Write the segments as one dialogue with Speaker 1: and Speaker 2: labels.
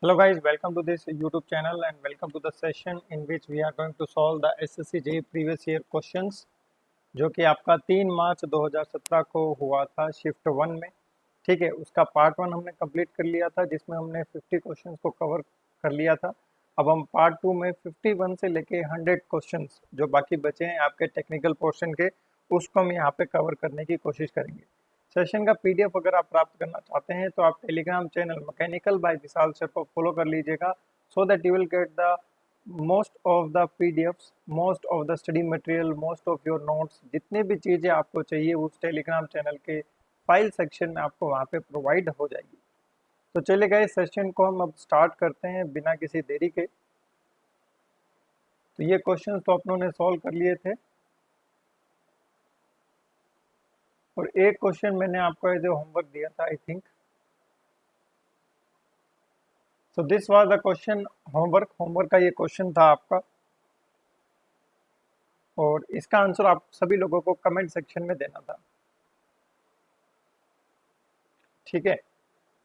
Speaker 1: Hello guys, welcome to this YouTube channel and welcome to the session in which we are going to solve the SSC JEE previous year questions जो कि आपका 3 मार्च 2017 को हुआ था shift 1 में। ठीक है, उसका पार्ट 1 हमने कंप्लीट कर लिया था जिसमें हमने 50 क्वेश्चंस को कवर कर लिया था। अब हम पार्ट 2 में 51 से लेके 100 क्वेश्चंस जो बाकी बचे हैं आपके टेक्निकल पोर्शन के, उसको हम यहाँ पे कवर करने की कोशिश करेंगे। सेशन का पीडीएफ अगर आप प्राप्त करना चाहते हैं तो आप Telegram channel mechanical by Vishal sir को फॉलो कर लीजिएगा, so that you will get the most of the PDFs, most of the study material, most of your notes, जितनी भी चीज़ें आपको चाहिए उस टेलीग्राम चैनल के फाइल सेक्शन में आपको वहाँ पे प्रोवाइड हो जाएगी। तो चलिए गए सेशन को हम अब स्टार्ट करते हैं बिना किसी देरी के। तो ये क्वेश्चन तो अपनों ने सॉल्व कर लिए थे और एक क्वेश्चन मैंने आपको एज ए होमवर्क दिया था I think. So this was the question homework का ये क्वेश्चन था आपका और इसका आंसर आप सभी लोगों को कमेंट सेक्शन में देना था। ठीक है,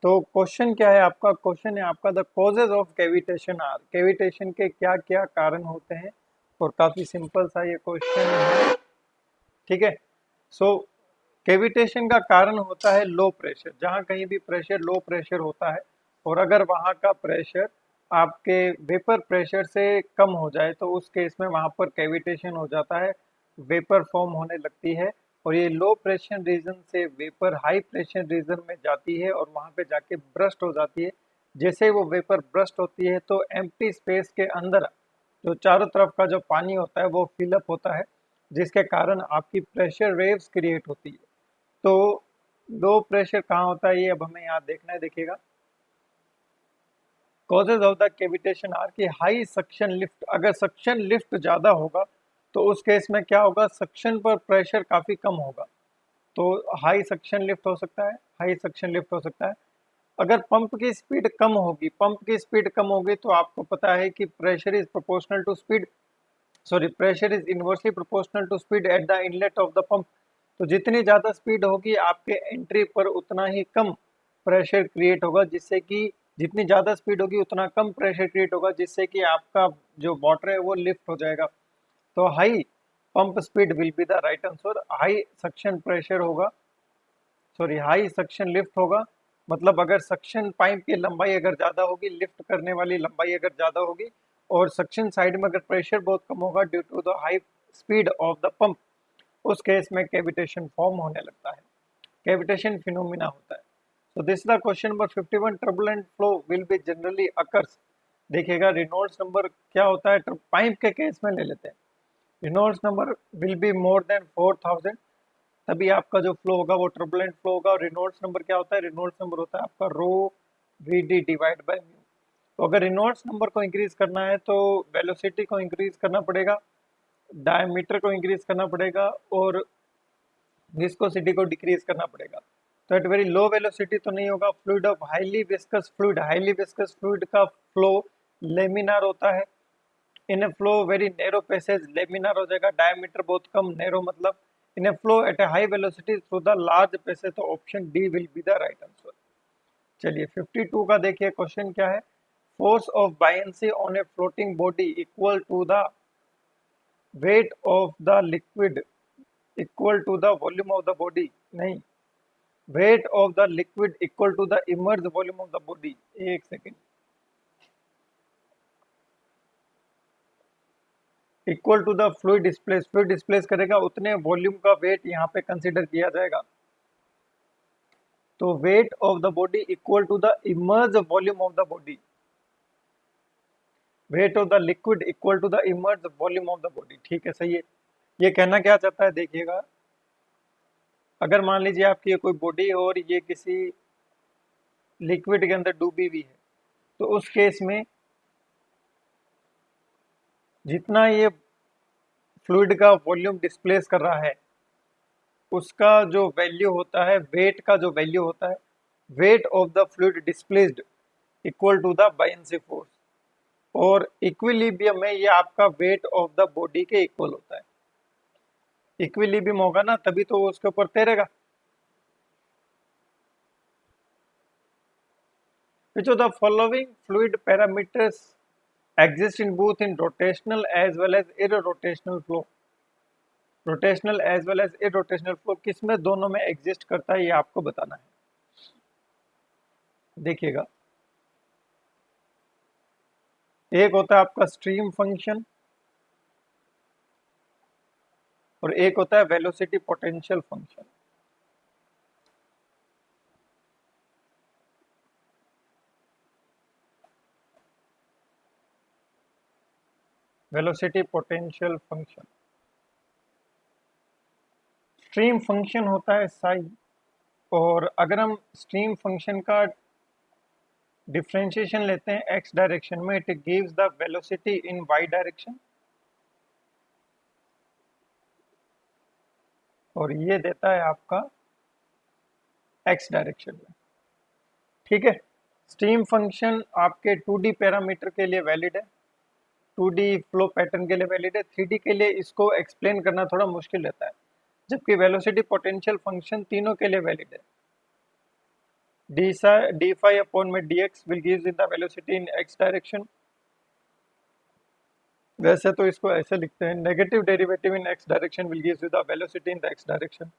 Speaker 1: तो क्वेश्चन क्या है आपका? क्वेश्चन है आपका the causes of cavitation are, cavitation के क्या क्या कारण होते हैं, और काफी सिंपल सा ये क्वेश्चन है। ठीक है, सो कैविटेशन का कारण होता है लो प्रेशर। जहाँ कहीं भी प्रेशर लो प्रेशर होता है और अगर वहाँ का प्रेशर आपके वेपर प्रेशर से कम हो जाए तो उस केस में वहाँ पर कैविटेशन हो जाता है, वेपर फॉर्म होने लगती है और ये लो प्रेशर रीजन से वेपर हाई प्रेशर रीजन में जाती है और वहाँ पे जाके ब्रस्ट हो जाती है। जैसे वो वेपर ब्रस्ट होती है तो एम्प्टी स्पेस के अंदर जो चारों तरफ का जो पानी होता है वो फिलअप होता है, जिसके कारण आपकी प्रेशर वेव्स क्रिएट होती है। तो लो प्रेशर कहाँ होता है ये अब हमें यहाँ देखना है। देखिएगा, causes of the cavitation are की हाई सक्शन लिफ्ट। अगर सक्शन लिफ्ट ज़्यादा होगा तो उस केस में क्या होगा, सक्शन पर प्रेशर काफ़ी कम होगा, तो हाई सक्शन लिफ्ट हो सकता है, हाई सक्शन लिफ्ट हो सकता है। अगर पंप की स्पीड कम होगी, पंप की स्पीड कम होगी तो आपको पता है कि pressure is proportional to speed, sorry pressure is inversely proportional to speed at the inlet of the pump. तो जितनी ज़्यादा स्पीड होगी आपके एंट्री पर उतना ही कम प्रेशर क्रिएट होगा, जिससे कि जितनी ज़्यादा स्पीड होगी उतना कम प्रेशर क्रिएट होगा, जिससे कि आपका जो वाटर है वो लिफ्ट हो जाएगा। तो high pump speed will be the right answer. High suction pressure होगा, सॉरी हाई सक्शन लिफ्ट होगा। मतलब अगर सक्शन पाइप की लंबाई अगर ज़्यादा होगी, लिफ्ट करने वाली लंबाई अगर ज़्यादा होगी और सक्शन साइड में अगर प्रेशर बहुत कम होगा due to the high speed of the pump, उस केस में कैविटेशन फॉर्म होने लगता है, कैविटेशन फिनोमिना होता है। So this is the question number 51. Turbulent flow will be generally occurs. देखिएगा रिनोल्ड्स नंबर क्या होता है पाइप के केस में ले लेते हैं। Reynolds number will be more than 4000, तभी आपका जो फ्लो होगा वो टर्बुलेंट फ्लो होगा। और रिनोल्ड्स नंबर क्या होता है? रिनोल्ड्स नंबर होता है आपका rho V D divide by mu. तो अगर रिनोल्ड्स नंबर को इंक्रीज करना है तो वेलोसिटी को इंक्रीज करना पड़ेगा, डायमीटर को इंक्रीज करना पड़ेगा और विस्कोसिटी को डिक्रीज करना पड़ेगा। तो एट वेरी लो वेलोसिटी तो नहीं होगा। Fluid of highly viscous fluid, highly viscous fluid का फ्लो लेमिनार होता है। In a flow very narrow passage laminar हो जाएगा, डायमीटर बहुत कम, नैरो मतलब in a flow at a high velocity through the large passage. तो option D will be the right answer. चलिए 52 का देखिए क्वेश्चन क्या है। Force of buoyancy on a floating body equal to the weight of the liquid equal to the volume of the body, नहीं, weight of the liquid equal to the immerse volume of the body. एक second, equal to the fluid displace, fluid displace करेगा उतने volume का wait यहाँ पे consider किया जाएगा। तो weight of the body equal to the immerse volume of the body, weight of the liquid equal to the immerse volume of the body. ठीक है, सही है। ये कहना क्या चाहता है देखिएगा, अगर मान लीजिए आपकी ये कोई बॉडी है और ये किसी लिक्विड के अंदर डूबी हुई है, तो उस केस में जितना ये फ्लूइड का वॉल्यूम डिस्प्लेस कर रहा है उसका जो वैल्यू होता है, वेट का जो वैल्यू होता है, weight of the fluid displaced equal to the buoyancy force. और इक्विलिब्रियम में ये आपका वेट ऑफ द बॉडी के इक्वल होता है। इक्विलिब्रियम होगा ना तभी तो वो उसके ऊपर तैरेगा। Which of the following fluid parameters exist in both in rotational as well as irrotational flow? Rotational as well as irrotational flow किस में दोनों में एग्जिस्ट करता है ये आपको बताना है। देखिएगा, एक होता है आपका स्ट्रीम फंक्शन और एक होता है velocity potential function. Velocity potential function, stream function होता है साई, और अगर हम स्ट्रीम फंक्शन का डिफरेंशिएशन लेते हैं एक्स डायरेक्शन में, it gives the velocity in Y direction, और ये देता है आपका एक्स डायरेक्शन में। ठीक है, स्ट्रीम फंक्शन आपके 2D पैरामीटर के लिए वैलिड है, 2D फ्लो पैटर्न के लिए वैलिड है, 3D के लिए इसको एक्सप्लेन करना थोड़ा मुश्किल रहता है, जबकि वेलोसिटी पोटेंशियल फंक्शन तीनों के लिए वैलिड है। डी फाई अपॉन में dx will gives in the velocity in x direction. वैसे तो इसको ऐसे लिखते हैं, negative derivative in x direction will gives you the velocity in the x direction.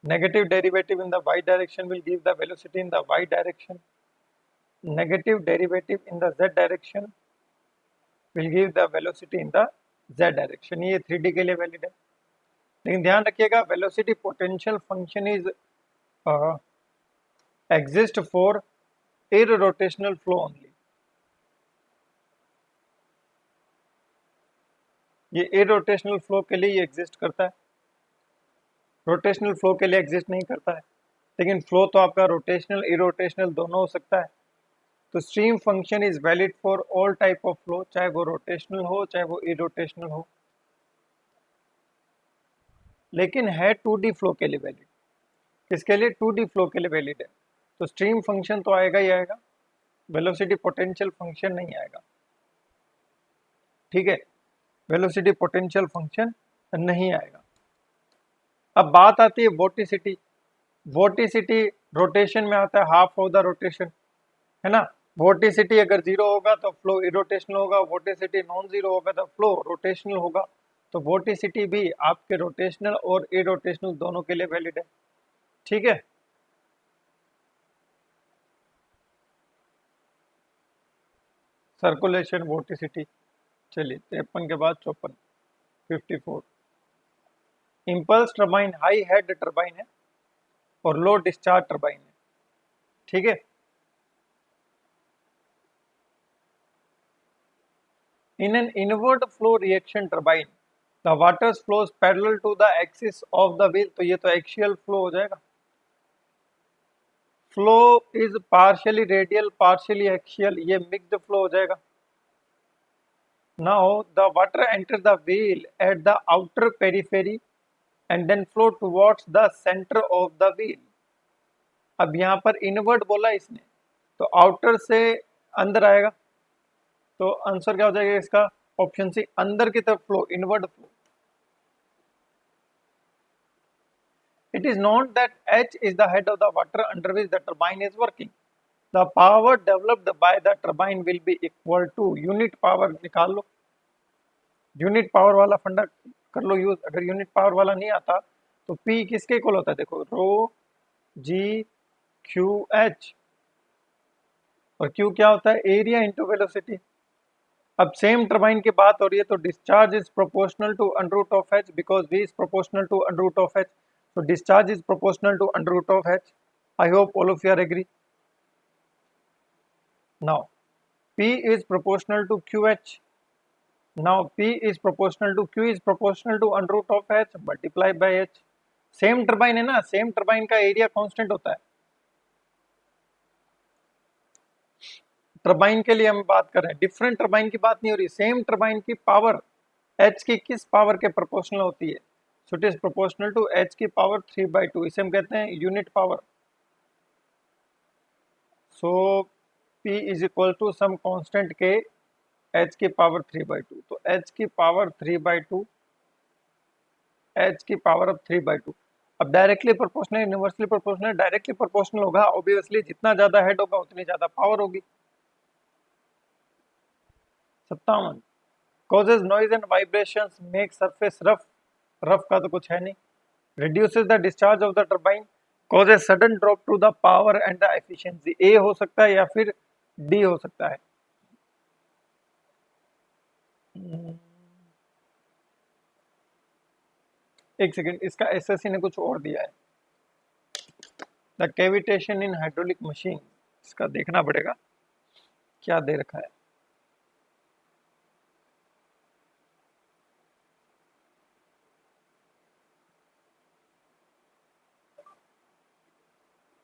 Speaker 1: Negative derivative in the y direction will give the velocity in the y direction. Negative derivative in the z direction will give the velocity in the z direction. ये 3D के लिए valid है, लेकिन ध्यान रखिएगा velocity potential function is exist for irrotational flow only. ये irrotational flow के लिए ये एग्जिस्ट करता है, रोटेशनल फ्लो के लिए एग्जिस्ट नहीं करता है। लेकिन फ्लो तो आपका रोटेशनल इरोटेशनल दोनों हो सकता है। तो stream function is valid for all type of flow, चाहे वो रोटेशनल हो चाहे वो इरोटेशनल हो, लेकिन है 2D फ्लो के लिए वैलिड। किसके लिए? 2D फ्लो के लिए वैलिड है। तो स्ट्रीम फंक्शन तो आएगा ही आएगा, वेलोसिटी पोटेंशियल फंक्शन नहीं आएगा। ठीक है, वेलोसिटी पोटेंशियल फंक्शन नहीं आएगा। अब बात आती है वोटिसिटी। वोटिसिटी रोटेशन में आता है हाफ ऑफ द रोटेशन, है ना। वोटिसिटी अगर जीरो होगा तो फ्लो इरोटेशनल होगा, वोटिसिटी नॉन जीरो होगा तो फ्लो रोटेशनल होगा। तो वोटिसिटी भी आपके रोटेशनल और इरोटेशनल दोनों के लिए वैलिड है। ठीक है, सर्कुलेशन वोटिसिटी। चलिए 53 के बाद 54, 54। Impulse turbine high head turbine है और लो डिस्चार्ज टर्बाइन है। ठीक है, in an inward flow reaction turbine the water flows parallel to the axis of the wheel। तो ये तो एक्सियल फ्लो हो जाएगा। Flow is partially radial partially axial, ये मिक्स्ड फ्लो हो जाएगा। Now the water enter the wheel at the outer periphery and then flow towards the centre of the wheel. अब यहाँ पर इनवर्ड बोला इसने, तो आउटर से अंदर आएगा, तो आंसर क्या हो जाएगा इसका? ऑप्शन सी, अंदर की तरफ flow, inward flow. It is known that H is the head of the water under which the turbine is working. The power developed by the turbine will be equal to unit power। निकाल लो, unit power वाला फंडा कर लो use. अगर unit power वाला नहीं आता तो P किसके इक्वल होता है? देखो, रो जी क्यू एच, और Q क्या होता है? Area into velocity. अब सेम टर्बाइन की बात हो रही है, तो discharge is proportional to under root of H because V is proportional to under root of H. So discharge is proportional to under root of h. I hope all of you are agree. Now P is proportional to QH. Now P is proportional to Q is proportional to under root of h multiplied by h. Same turbine है ना, same turbine का area constant होता है। Turbine के लिए हम बात कर रहे हैं, डिफरेंट टर्बाइन की बात नहीं हो रही। सेम टर्बाइन की पावर h की किस पावर के प्रोपोर्शनल होती है? So it is proportional to h की पावर 3/2, इसे हम कहते हैं unit power. So P is equal to some constant के h की पावर 3/2। तो h की पावर 3/2, h की पावर ऑफ 3/2। अब directly proportional, universally proportional, directly proportional होगा, ऑब्वियसली जितना ज्यादा हेड होगा उतनी ज्यादा पावर होगी। 57 causes noise and vibrations make surface rough, rough का तो कुछ है नहीं। reduces the discharge of the turbine, causes sudden drop to the power and the efficiency। A हो सकता है या फिर D हो सकता है। एक सेकेंड, इसका एसएससी ने कुछ और दिया है, the cavitation in hydraulic machine, इसका देखना पड़ेगा क्या दे रखा है।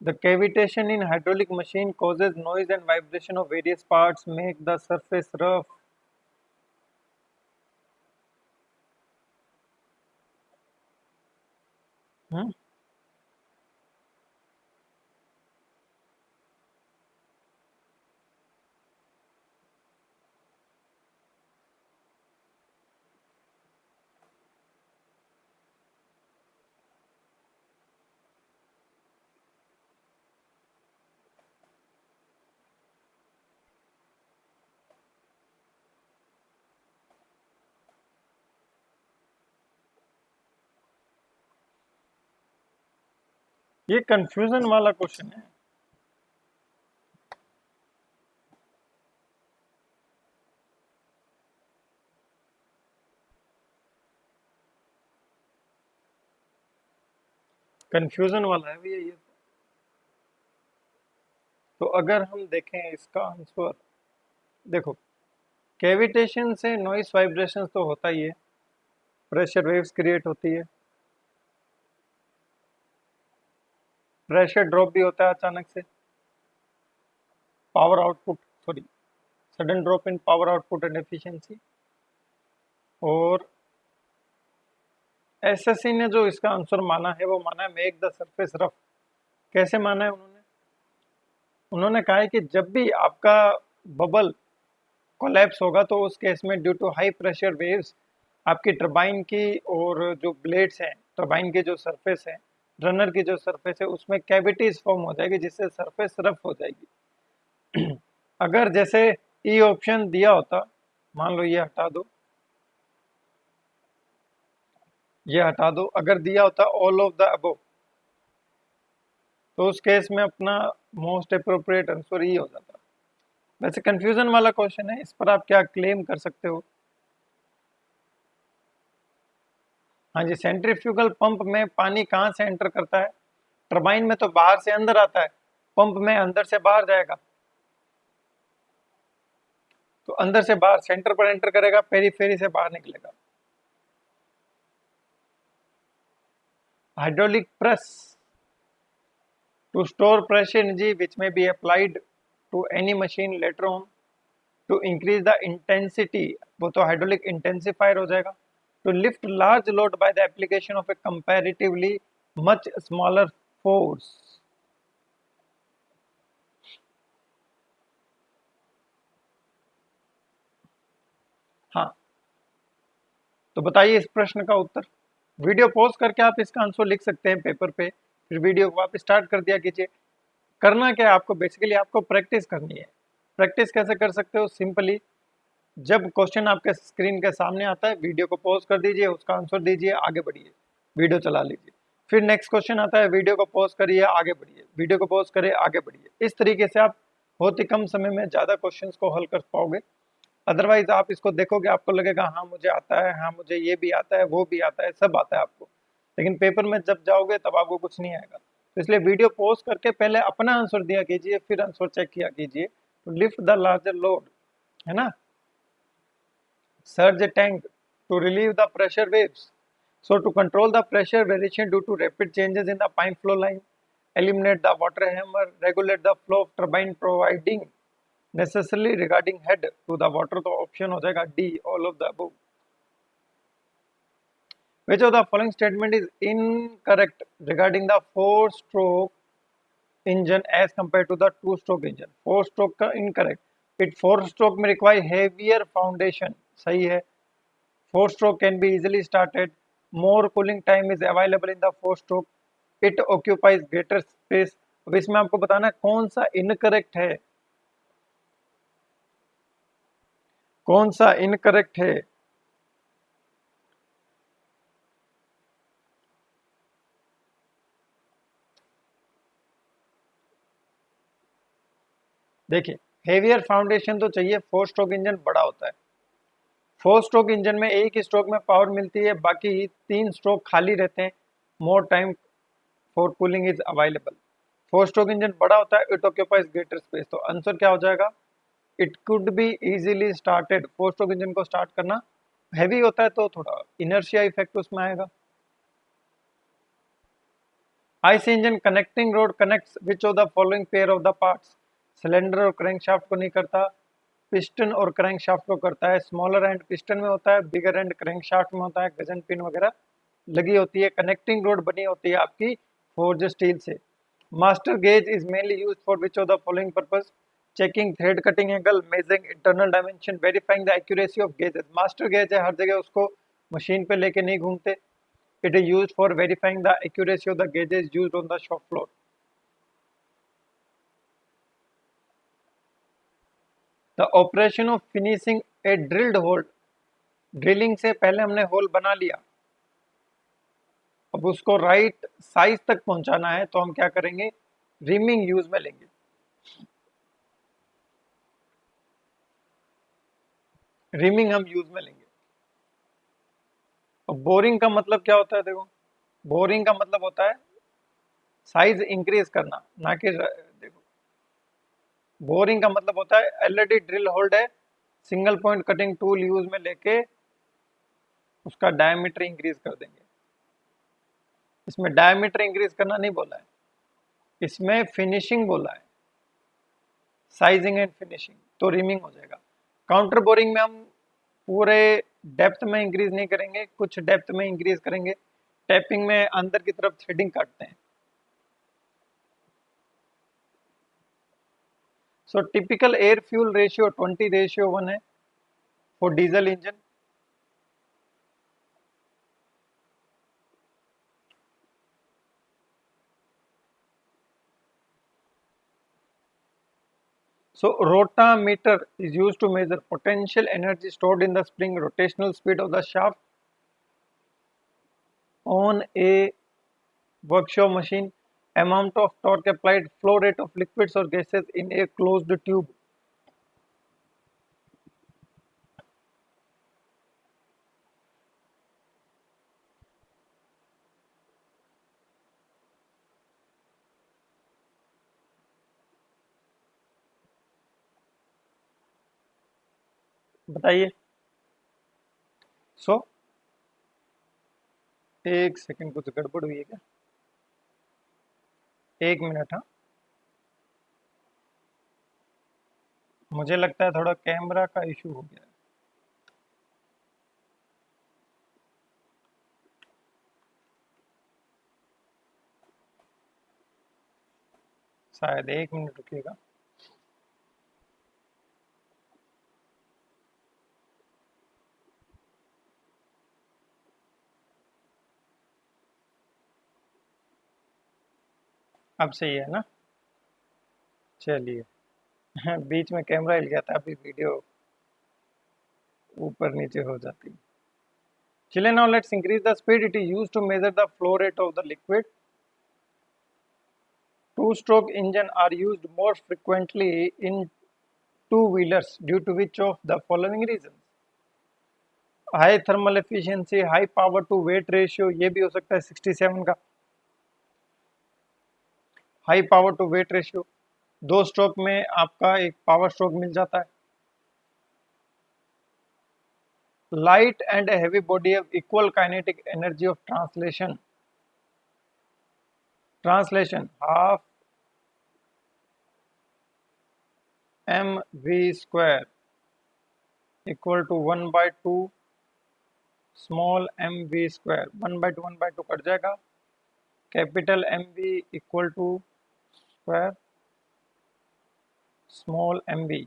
Speaker 1: The cavitation in hydraulic machine causes noise and vibration of various parts, make the surface rough। ये कंफ्यूजन वाला क्वेश्चन है। कंफ्यूजन वाला है भैया ये। तो अगर हम देखें इसका आंसर, देखो कैविटेशन से नॉइस वाइब्रेशन तो होता ही है, प्रेशर वेव्स क्रिएट होती है, प्रेशर ड्रॉप भी होता है अचानक से, power output, sorry sudden drop in power output and efficiency. और एसएससी ने जो इसका आंसर माना है वो माना है मेक द सरफेस रफ। कैसे माना है उन्होंने? उन्होंने कहा है कि जब भी आपका बबल कोलैप्स होगा तो उस केस में due to high pressure waves आपकी टरबाइन की और जो ब्लेड्स हैं, टरबाइन की जो सरफेस है, रनर की जो सरफेस है, उसमें कैविटीज फॉर्म हो जाएगी जिससे सरफेस रफ हो जाएगी। अगर जैसे ई ऑप्शन दिया होता, मान लो ये हटा दो, ये हटा दो, अगर दिया होता ऑल ऑफ द अबव, तो उस केस में अपना मोस्ट अप्रोप्रिएट आंसर ई हो जाता। वैसे कंफ्यूजन वाला क्वेश्चन है, इस पर आप क्या क्लेम कर सकते हो? हाँ जी, सेंट्रीफ्यूगल पंप में पानी कहाँ से एंटर करता है? टरबाइन में तो बाहर से अंदर आता है, पंप में अंदर से बाहर जाएगा। तो अंदर से बाहर सेंटर पर एंटर करेगा, पेरीफेरी से बाहर निकलेगा। Hydraulic press to store pressure energy which may be applied to any machine later on to increase the intensity, वो तो हाइड्रोलिक इंटेंसिफायर हो जाएगा। To lift large load by the application of a comparatively much smaller force. हाँ, तो बताइए इस प्रश्न का उत्तर। वीडियो पॉज करके आप इसका आंसर लिख सकते हैं पेपर पे, फिर वीडियो को आप स्टार्ट कर दिया कीजिए। करना क्या है आपको, बेसिकली आपको प्रैक्टिस करनी है। प्रैक्टिस कैसे कर सकते हो? सिंपली जब क्वेश्चन आपके स्क्रीन के सामने आता है, वीडियो को पॉज कर दीजिए, उसका आंसर दीजिए, आगे बढ़िए, वीडियो चला लीजिए। फिर नेक्स्ट क्वेश्चन आता है, वीडियो को पॉज करिए, आगे बढ़िए, वीडियो को पॉज करिए, आगे बढ़िए। इस तरीके से आप बहुत ही कम समय में ज़्यादा क्वेश्चंस को हल कर पाओगे। अदरवाइज आप इसको देखोगे, आपको लगेगा हाँ मुझे आता है, हाँ मुझे ये भी आता है, वो भी आता है, सब आता है आपको, लेकिन पेपर में जब जाओगे तब आपको कुछ नहीं आएगा। तो इसलिए वीडियो पॉज करके पहले अपना आंसर दिया कीजिए, फिर आंसर चेक किया कीजिए। तो लिफ्ट द लार्जर लोड, है ना, surge a tank to relieve the pressure waves. So to control the pressure variation due to rapid changes in the pipe flow line, eliminate the water hammer, regulate the flow of turbine, providing necessarily regarding head to the water, तो option हो जाएगा D, all of the above. Which of the following statement is incorrect regarding the 4-stroke engine as compared to the 2-stroke engine? 4-stroke का incorrect. It 4-stroke में require heavier foundation, सही है। 4-stroke can be easily started. More cooling time is available in the 4-stroke. It occupies greater space. अब इसमें आपको बताना है कौन सा इनकरेक्ट है, कौन सा इनकरेक्ट है। देखिए, हेवियर फाउंडेशन तो चाहिए, 4 स्ट्रोक इंजन बड़ा होता है। 4 स्ट्रोक इंजन में एक ही स्ट्रोक में पावर मिलती है, बाकी 3 स्ट्रोक खाली रहते हैं। More time for cooling is available. 4 stroke engine बड़ा होता है, इट ऑक्यूपाइज ग्रेटर स्पेस। तो आंसर क्या हो जाएगा? It could be easily started. 4 stroke engine को स्टार्ट करना हैवी होता है तो थोड़ा इनर्शिया इफेक्ट उसमें आएगा। IC engine connecting road connects which of the following pair of the parts. Cylinder और क्रैंकशाफ्ट को नहीं करता, पिस्टन और क्रैंकशाफ्ट को करता है। स्मॉलर एंड पिस्टन में होता है, बिगर एंड क्रैंकशाफ्ट में होता है। गजन पिन वगैरह लगी होती है। कनेक्टिंग रोड बनी होती है आपकी फोर्ज स्टील से। Master gauge is mainly use for which of the following purpose. Checking thread cutting angle, measuring internal dimension, verifying the accuracy of gauges. Master gauge है, हर जगह उसको मशीन पे लेके नहीं घूमते। It is use for verifying the accuracy of the gauges used on the shop floor. The operation of finishing a drilled hole. Drilling से पहले हमने होल बना लिया, अब उसको राइट साइज तक पहुंचाना है तो हम क्या करेंगे? रिमिंग यूज में लेंगे। रिमिंग हम यूज में लेंगे। अब बोरिंग का मतलब क्या होता है? देखो, बोरिंग का मतलब होता है साइज इंक्रीज करना, ना कि देखो, बोरिंग का मतलब होता है ऑलरेडी ड्रिल होल्ड है, single point cutting tool use में लेके उसका डायमीटर इंक्रीज कर देंगे। इसमें डायमीटर इंक्रीज करना नहीं बोला है, इसमें फिनिशिंग बोला है, साइजिंग एंड फिनिशिंग। तो रिमिंग हो जाएगा। काउंटर बोरिंग में हम पूरे डेप्थ में इंक्रीज नहीं करेंगे, कुछ डेप्थ में इंक्रीज करेंगे। टैपिंग में अंदर की तरफ थ्रेडिंग काटते हैं। सो टिपिकल एयर फ्यूल रेशियो 20:1 है for diesel engine. So rotameter is used to measure potential energy stored in the spring, rotational speed of the shaft on a workshop machine, amount of torque applied, flow rate of liquids or gases in a closed tube. बताइए। सो एक second, कुछ गड़बड़ हुई है क्या? 1 minute. हाँ, मुझे लगता है थोड़ा कैमरा का इशू हो गया है, शायद 1 मिनट रुकिएगा। अब सही है ना? चलिए। बीच में कैमरा हिल गया था, अभी वीडियो ऊपर नीचे हो जाती। चलिए, now let's increase the speed. It is used to measure the flow rate of the liquid. Two-stroke engine are used more frequently in two-wheelers due to which of the following reasons? High thermal efficiency, high power to weight ratio, ये भी हो सकता है 67 का। High power to weight ratio, 2 stroke में आपका एक power stroke मिल जाता है। Light and heavy body have equal kinetic energy of translation. Translation half M V square equal to 1/2 small M V square. 1/2 cut जाएगा, capital M V equal to square small M V.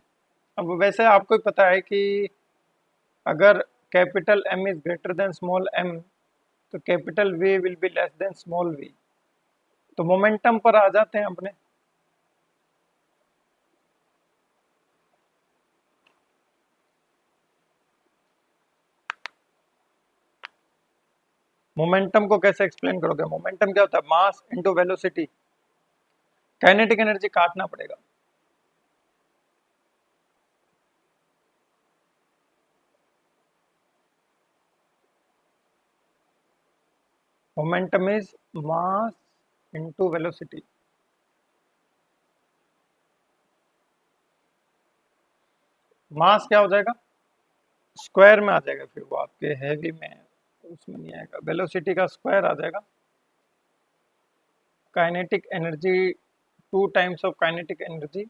Speaker 1: अब वैसे आपको ही पता है कि अगर capital M is greater than small M तो capital V will be less than small V. तो मोमेंटम पर आ जाते हैं अपने। मोमेंटम को कैसे एक्सप्लेन करोगे? मोमेंटम क्या होता है? Mass into velocity. Kinetic energy काटना पड़ेगा। Momentum is mass into velocity. Mass क्या हो जाएगा? स्क्वायर में आ जाएगा, फिर वो आपके हैवी में उसमें नहीं आएगा। वेलोसिटी का स्क्वायर आ जाएगा। Kinetic energy 2 times of kinetic energy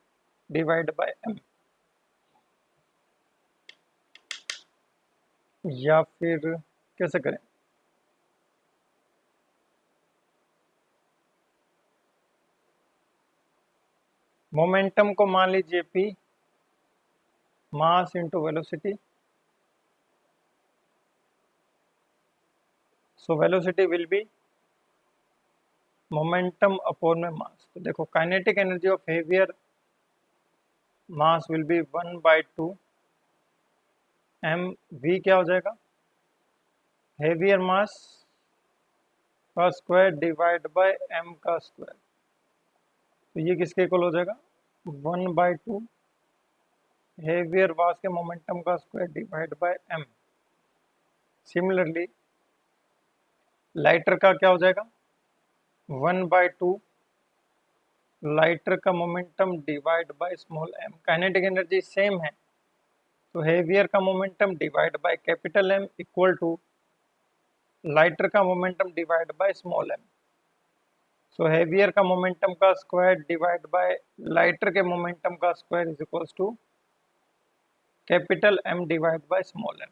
Speaker 1: divide by m। या फिर कैसे करें? मोमेंटम को मान लीजिए p, mass into velocity. So velocity will be momentum upon में मास। तो देखो kinetic energy of heavier mass will be 1/2 m v। क्या हो जाएगा? हेवियर मास का स्क्वायर डिवाइड बाय m का स्क्वायर। तो ये किसके इक्वल हो जाएगा? 1/2 हेवियर मास के मोमेंटम का square divide by m। Similarly lighter का क्या हो जाएगा? 1/2 लाइटर का momentum divide by small m। Kinetic energy same है, तो हेवियर का momentum divide by capital M equal to lighter का momentum divide by small m। So heavier का मोमेंटम का स्क्वायर डिवाइड बाय लाइटर के मोमेंटम का square is equals to capital M divide by small m।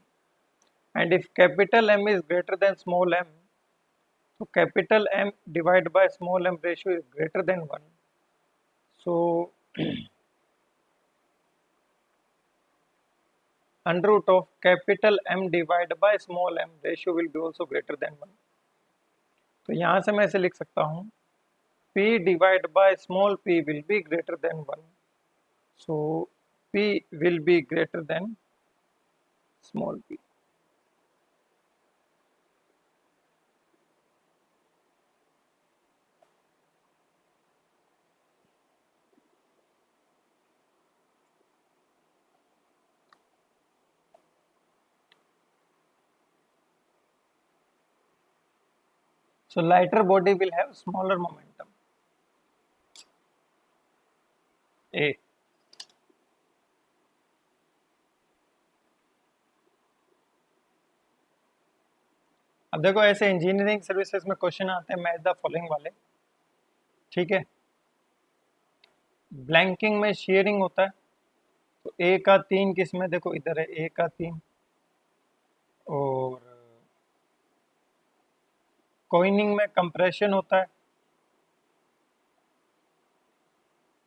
Speaker 1: And if capital M is greater than small m, तो capital M divide by small m ratio is greater then 1। So under root of capital M divided by small m ratio will be also greater than 1। तो यहाँ से मैं इसे लिख सकता हूँ P divided by small p will be greater than 1। So P will be greater than small p। So lighter body will have smaller momentum A। अब देखो ऐसे इंजीनियरिंग सर्विसेज में क्वेश्चन आते हैं मैच द फॉलोइंग वाले, ठीक है। Blanking में शेयरिंग होता है, तो A का 3 किस्में देखो इधर है A का 3, और कॉइनिंग में कंप्रेशन होता है,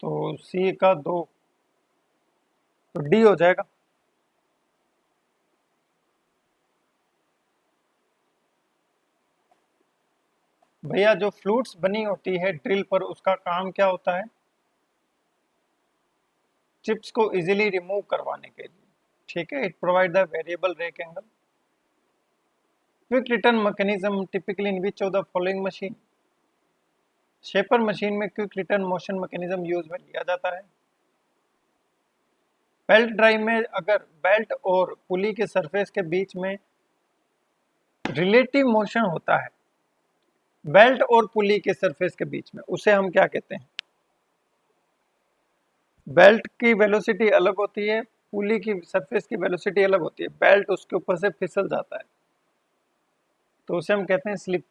Speaker 1: तो C का 2, तो D हो जाएगा। भैया जो फ्लूट्स बनी होती है ड्रिल पर, उसका काम क्या होता है? चिप्स को इजीली रिमूव करवाने के लिए, ठीक है। It provide the variable rake angle. Quick return mechanism typically in which of the following machine? Shaper machine में quick return motion mechanism use में लिया जाता है। बेल्ट ड्राइव में अगर बेल्ट और पुली के सरफेस के बीच में रिलेटिव मोशन होता है, बेल्ट और पुली के सरफेस के बीच में, उसे हम क्या कहते हैं? बेल्ट की वेलोसिटी अलग होती है, पुली की सरफेस की वेलोसिटी अलग होती है, बेल्ट उसके ऊपर से फिसल जाता है, तो उसे हम कहते हैं slip.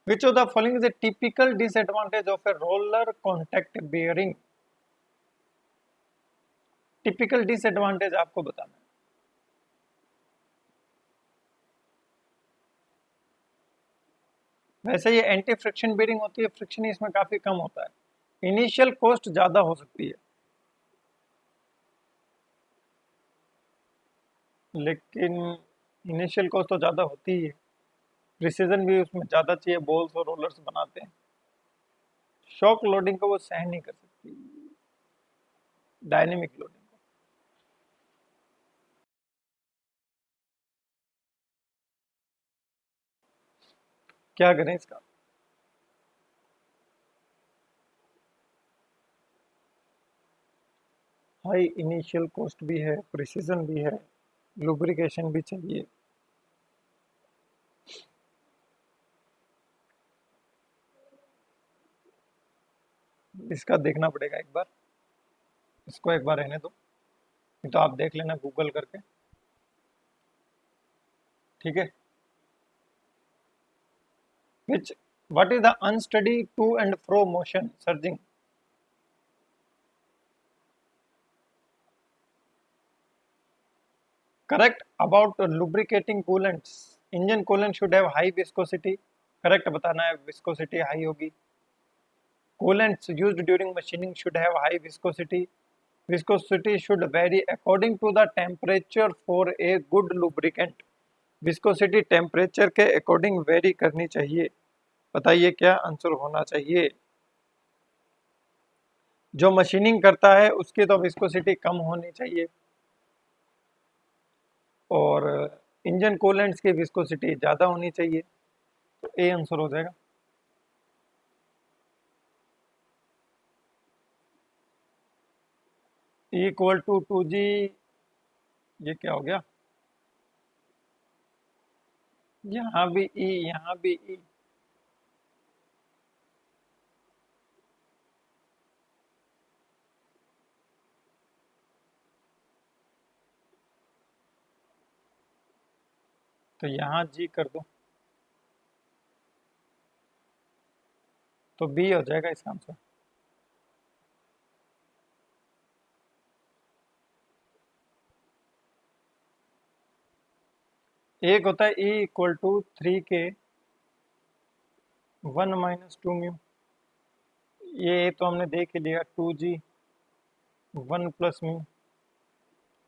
Speaker 1: Which of the following is a typical disadvantage of a roller contact bearing? Typical disadvantage आपको बताना है। वैसे ये एंटी फ्रिक्शन बेयरिंग होती है, फ्रिक्शन इसमें काफी कम होता है। इनिशियल कॉस्ट ज्यादा हो सकती है, लेकिन इनिशियल कॉस्ट तो ज्यादा होती ही है। प्रिसीजन भी उसमें ज़्यादा चाहिए, बॉल्स और रोलर्स बनाते हैं। शॉक लोडिंग को वो सहन नहीं कर सकती, डायनेमिक लोडिंग को। क्या करें इसका? हाई इनिशियल कॉस्ट भी है, प्रिसीजन भी है, लुब्रिकेशन भी चाहिए। इसका देखना पड़ेगा एक बार, इसको एक बार रहने दो, नहीं तो आप देख लेना गूगल करके, ठीक है। Which what is the unsteady to and fro motion surging? Correct about lubricating coolants, engine coolant should have high viscosity, correct बताना है, विस्कोसिटी हाई होगी। Coolants used during machining should have high viscosity, viscosity should vary according to the temperature for a good lubricant, viscosity temperature के according very करनी चाहिए। बताइए क्या answer होना चाहिए? जो मशीनिंग करता है उसकी तो विस्कोसिटी कम होनी चाहिए, और इंजन कूलेंट्स की विस्कोसिटी ज़्यादा होनी चाहिए, तो ए आंसर हो जाएगा। इक्वल टू 2G, ये क्या हो गया? यहाँ भी ई, यहाँ भी ई, तो यहाँ जी कर दो, तो बी हो जाएगा इसका आंसर। एक होता है E equal to 3K 1 - 2 mu, ये तो हमने देख ही लिया, 2G 1 + mu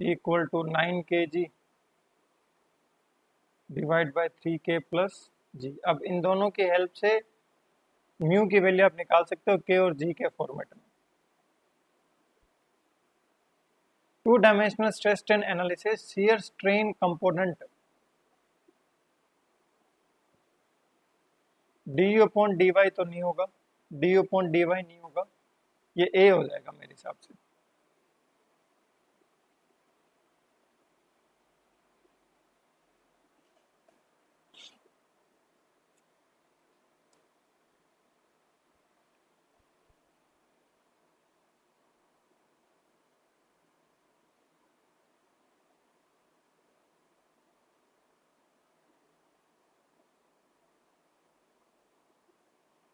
Speaker 1: equal to 9kg divide by 3K + G. अब इन दोनों की हेल्प से म्यू की वैल्यू आप निकाल सकते हो के और जी के फॉर्मेट में। Two dimensional stress strain analysis, shear strain component du/dy तो नहीं होगा, du/dy नहीं होगा, ये ए हो जाएगा मेरे हिसाब से।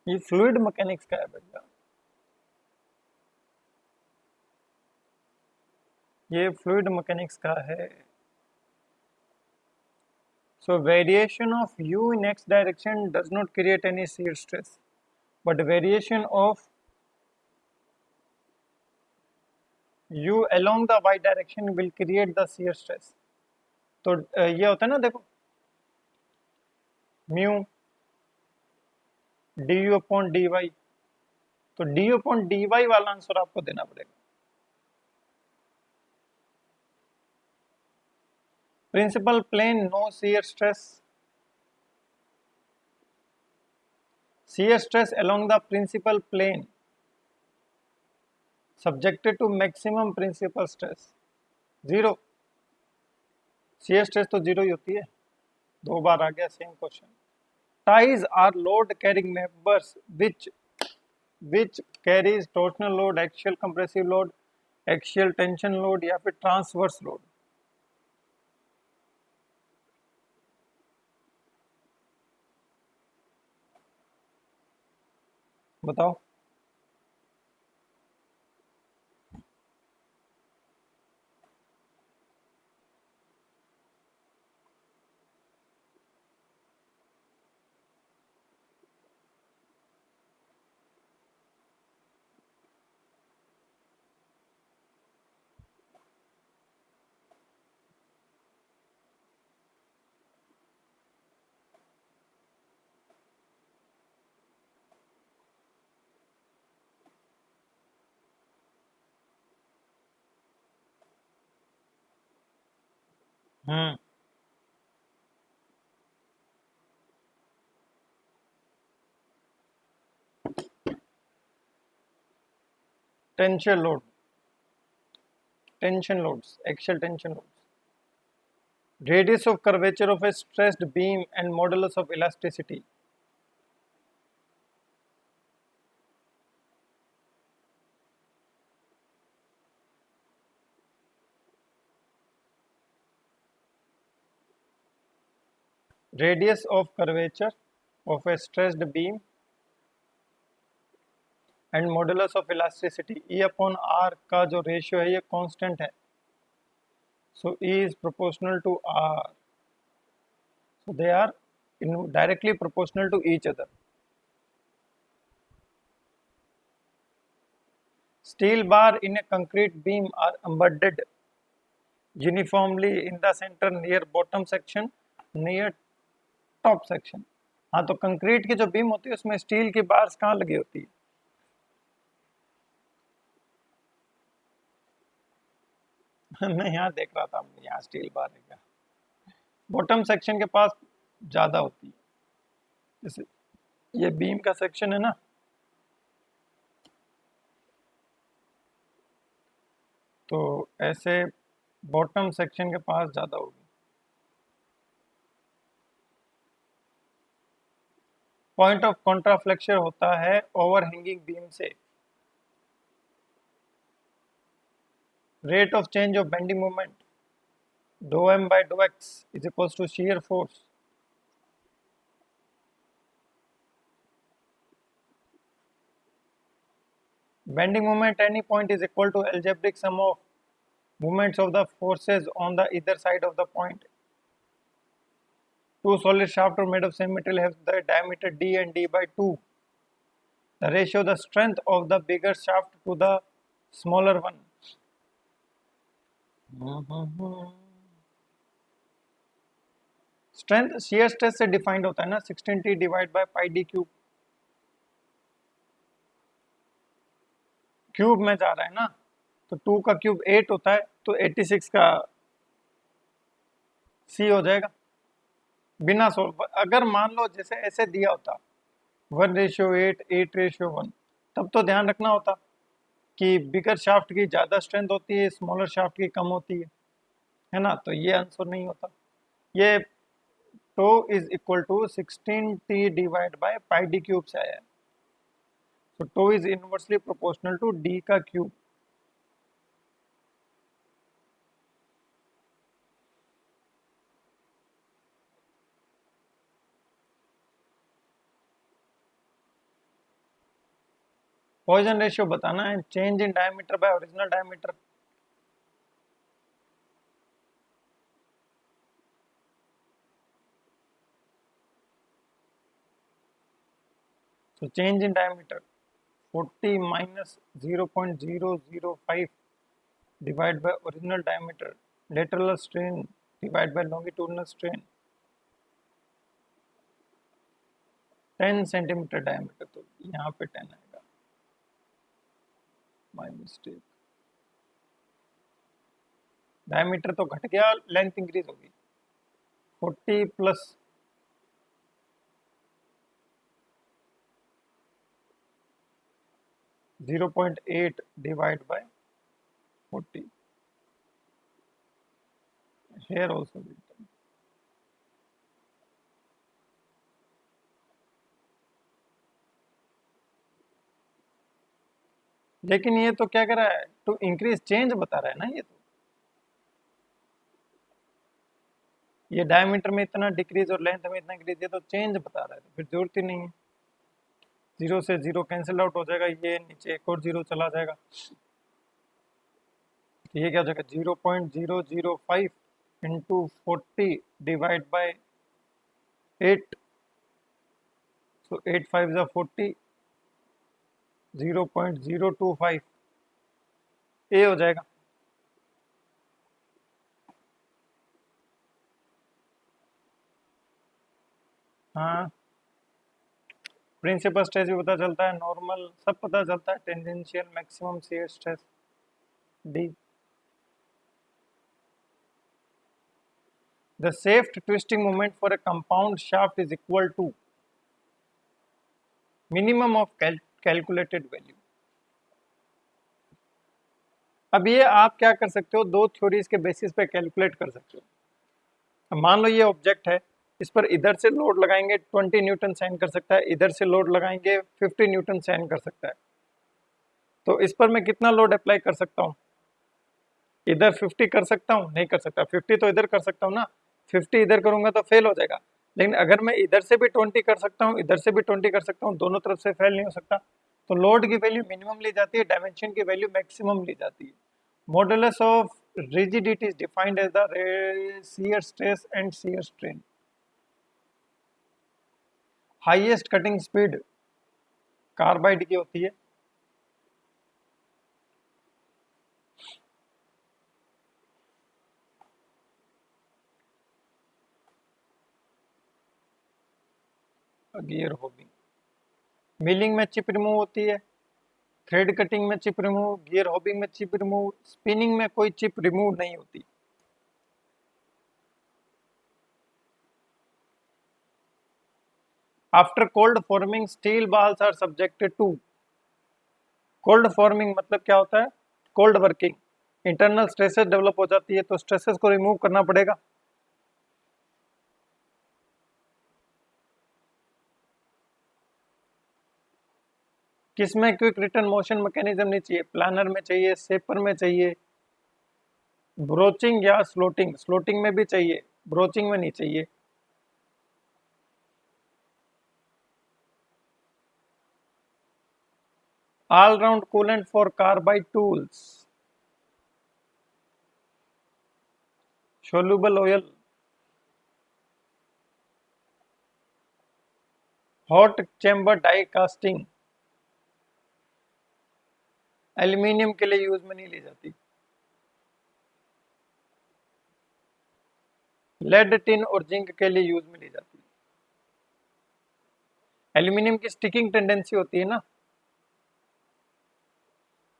Speaker 1: ये फ्लूइड मैकेनिक्स का है भैया, ये फ्लूइड मैकेनिक्स का है। So variation of u in x direction does not create any shear stress, but variation of u along the y direction will create the shear stress. तो ये होता है ना, देखो म्यू du/dy, तो du/dy वाला आंसर आपको देना पड़ेगा। Principal plane no shear stress, shear stress along the principal plane subjected to maximum principal stress zero, shear stress तो जीरो ही होती है। दो बार आ गया same question. Ties are load carrying members which carries torsional load, axial compressive load, axial tension load या फिर transverse load? बताओ। हम्म। Tension load, tension loads, axial tension loads, radius of curvature of a stressed beam and modulus of elasticity. Radius of curvature of a stressed beam and modulus of elasticity, E upon R का जो ratio है ये constant है, so E is proportional to R, so they are directly proportional to each other. Steel bar in a concrete beam are embedded uniformly in the center near bottom section, near top section. हाँ, तो concrete की जो beam होती है उसमें steel की bars कहाँ लगी होती है? मैं यहाँ देख रहा था, यहाँ स्टील बार है क्या? बॉटम सेक्शन के पास ज्यादा होती है, जैसे ये बीम का सेक्शन है ना, तो ऐसे बॉटम सेक्शन के पास ज्यादा होगी। पॉइंट ऑफ कॉन्ट्राफ्लेक्शन होता है ओवरहैंगिंग बीम से। Rate of change of bending moment dou m by dou x is equals to shear force. Bending moment at any point is equal to algebraic sum of moments of the forces on the either side of the point. Two solid shafts are made of same material have the diameter d and d by 2. The ratio of the strength of the bigger shaft to the smaller one. Strength shear stress से defined होता है ना, 16t divide by pi D cube. Cube में जा रहा है ना, तो 2 का क्यूब 8 होता है, तो 86 का सी हो जाएगा बिना सोल्व। अगर मान लो जैसे ऐसे दिया होता 1:8, 8:1, तब तो ध्यान रखना होता कि बिगर शाफ्ट की ज़्यादा स्ट्रेंथ होती है, स्मॉलर शाफ्ट की कम होती है ना, तो ये आंसर नहीं होता। ये tau is equal to 16t divide by pi D cube से आया है, तो tau is inversely proportional to D का क्यूब। पॉइजन रेशियो बताना है, change in diameter by original diameter. So change in diameter 40 minus 0.005 divided by original diameter, lateral strain divided by longitudinal strain, 10 centimetre diameter, तो यहाँ पे 10 आएगा, my mistake. Diameter तो घट गया, लेंथ इंक्रीज होगी, 40 plus 0.8 divided by 40, here also written. लेकिन ये तो क्या कर रहा है, टू इंक्रीज चेंज बता रहा है ना, ये तो ये डायमीटर में इतना डिक्रीज और लेंथ में इतना इंक्रीज, ये तो चेंज बता रहा है, तो फिर जरूरत ही नहीं है। 0 से 0 कैंसिल आउट हो जाएगा, ये नीचे एक और 0 चला जाएगा, तो ये क्या हो जाएगा 0.005 इंटू 40 डिवाइड बाय 8, सो 8 5 जा 40, 0.025 ए हो जाएगा। हाँ, प्रिंसिपल स्ट्रेस भी पता चलता है, नॉर्मल सब पता चलता है, tangential maximum shear stress D. The shaft twisting moment for a compound shaft is equal to minimum of calculated value. अब ये आप क्या कर सकते हो, दो थ्योरीज के बेसिस पे कैलकुलेट कर सकते हो. अब मान लो ये ऑब्जेक्ट है, इस पर इधर से लोड लगाएंगे 20 न्यूटन सहन कर सकता है, इधर से लोड लगाएंगे 50 न्यूटन सहन कर सकता है. तो इस पर मैं कितना लोड अप्लाई कर सकता हूँ, इधर 50 कर सकता हूँ, नहीं कर सकता. 50 तो इधर कर सकता हूँ ना, 50 इधर करूंगा तो फेल हो जाएगा. लेकिन अगर मैं इधर से भी 20 कर सकता हूँ, इधर से भी 20 कर सकता हूँ, दोनों तरफ से फेल नहीं हो सकता. तो लोड की वैल्यू मिनिमम ली जाती है, डायमेंशन की वैल्यू मैक्सिमम ली जाती है. Modulus of rigidity is defined as the shear stress and shear strain. Highest cutting speed carbide की होती है. गियर होबिंग, मिलिंग में चिप रिमूव होती है, थ्रेड कटिंग में चिप रिमूव, गियर होबिंग में चिप रिमूव, स्पिनिंग में कोई चिप रिमूव नहीं होती. After cold forming steel balls are subjected to. Cold forming मतलब क्या होता है, cold working, internal stresses develop हो जाती है, तो स्ट्रेसेस को रिमूव करना पड़ेगा. किसमें क्विक रिटर्न मोशन मैकेनिज्म नहीं चाहिए, प्लानर में चाहिए, सेपर में चाहिए, ब्रोचिंग या स्लोटिंग, स्लोटिंग में भी चाहिए, ब्रोचिंग में नहीं चाहिए. All round coolant for carbide tools, soluble oil, hot chamber die casting, aluminium के लिए यूज में नहीं ली जाती. लेड, टिन और जिंक के लिए यूज में ली जाती है. एल्यूमिनियम की स्टिकिंग टेंडेंसी होती है ना,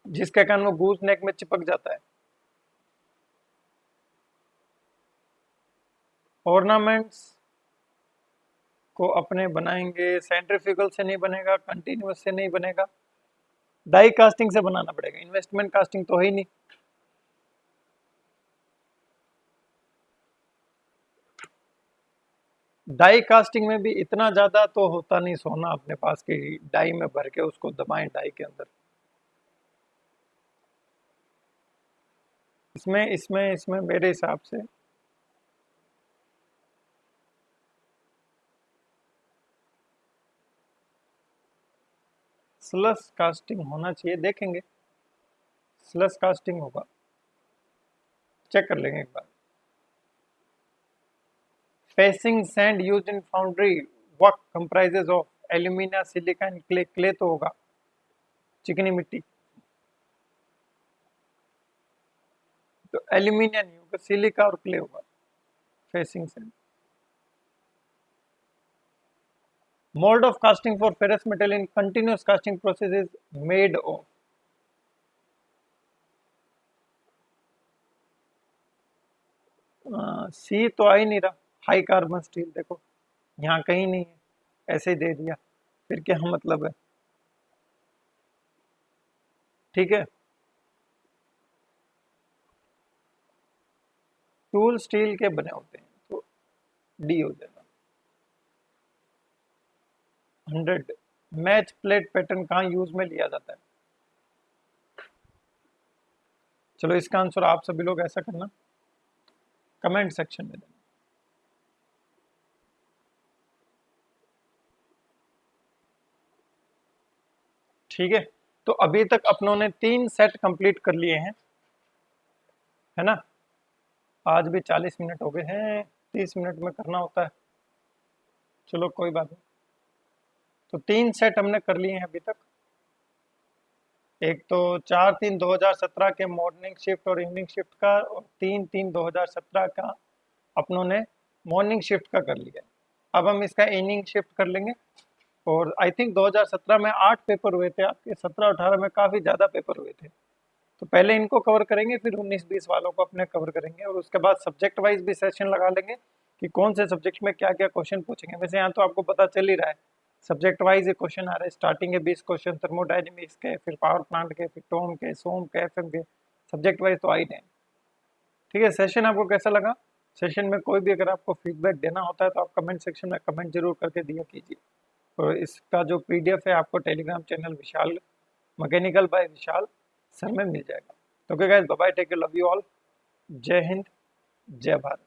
Speaker 1: जिसके कारण वो गूस नेक में चिपक जाता है. ऑर्नामेंट्स को अपने बनाएंगे, सेंट्रीफ्यूगल से नहीं बनेगा, कंटिन्यूअस से नहीं बनेगा, डाई कास्टिंग से बनाना पड़ेगा. इन्वेस्टमेंट कास्टिंग तो है ही नहीं. डाई कास्टिंग में भी इतना ज्यादा तो होता नहीं सोना अपने पास की डाई में भर के उसको दबाएं डाई के अंदर. इसमें मेरे हिसाब से स्लस कास्टिंग होना चाहिए, देखेंगे स्लस कास्टिंग होगा, चेक कर लेंगे एक बार. Facing sand used in foundry work comprises of alumina, silica and clay. Clay तो होगा, चिकनी मिट्टी, तो एल्यूमिनिया नहीं होगा, सिलिका और क्ले होगा. Facing sand. Mould of casting for ferrous metal in continuous casting process is made of. C तो आ ही नहीं रहा. हाई कार्बन स्टील देखो यहाँ कहीं नहीं है, ऐसे ही दे दिया, फिर क्या मतलब है. ठीक है, टूल स्टील के बने होते हैं, तो डी हो जाएगा. 100. मैच प्लेट पैटर्न कहाँ यूज में लिया जाता है. चलो इसका आंसर आप सभी लोग ऐसा करना, कमेंट सेक्शन में देना. ठीक है, तो अभी तक अपनों ने 3 सेट कंप्लीट कर लिए हैं, है ना. आज भी 40 मिनट हो गए हैं, 30 मिनट में करना होता है, चलो कोई बात नहीं. तो 3 सेट हमने कर लिए हैं अभी तक. एक तो 4/3/2017 के मॉर्निंग शिफ्ट और इवनिंग शिफ्ट का, और 3/3/2017 का अपनों ने मॉर्निंग शिफ्ट का कर लिया है. अब हम इसका इवनिंग शिफ्ट कर लेंगे. और आई थिंक 2017 में 8 पेपर हुए थे आपके, 17-18 में काफ़ी ज़्यादा पेपर हुए थे. तो पहले इनको कवर करेंगे, फिर 19-20 वालों को अपने कवर करेंगे, और उसके बाद सब्जेक्ट वाइज भी सेशन लगा लेंगे कि कौन से सब्जेक्ट में क्या क्या क्वेश्चन पूछेंगे। वैसे यहाँ तो आपको पता चल ही रहा है, सब्जेक्ट वाइज ये क्वेश्चन आ रहे हैं। स्टार्टिंग के 20 क्वेश्चन थर्मोडाइनमिक्स के, फिर पावर प्लांट के, फिर टोम के, सोम के, एफएम के, सब्जेक्ट वाइज तो आ ही रहे हैं। ठीक है, सेशन आपको कैसा लगा? सेशन में कोई भी अगर आपको फीडबैक देना होता है तो आप कमेंट सेक्शन में कमेंट जरूर करके दिया कीजिए। और इसका जो पीडीएफ है आपको Telegram channel Vishal mechanical by Vishal sir में मिल जाएगा। तो okay guys, bye bye, take care, love you all, जय हिंद, जय भारत।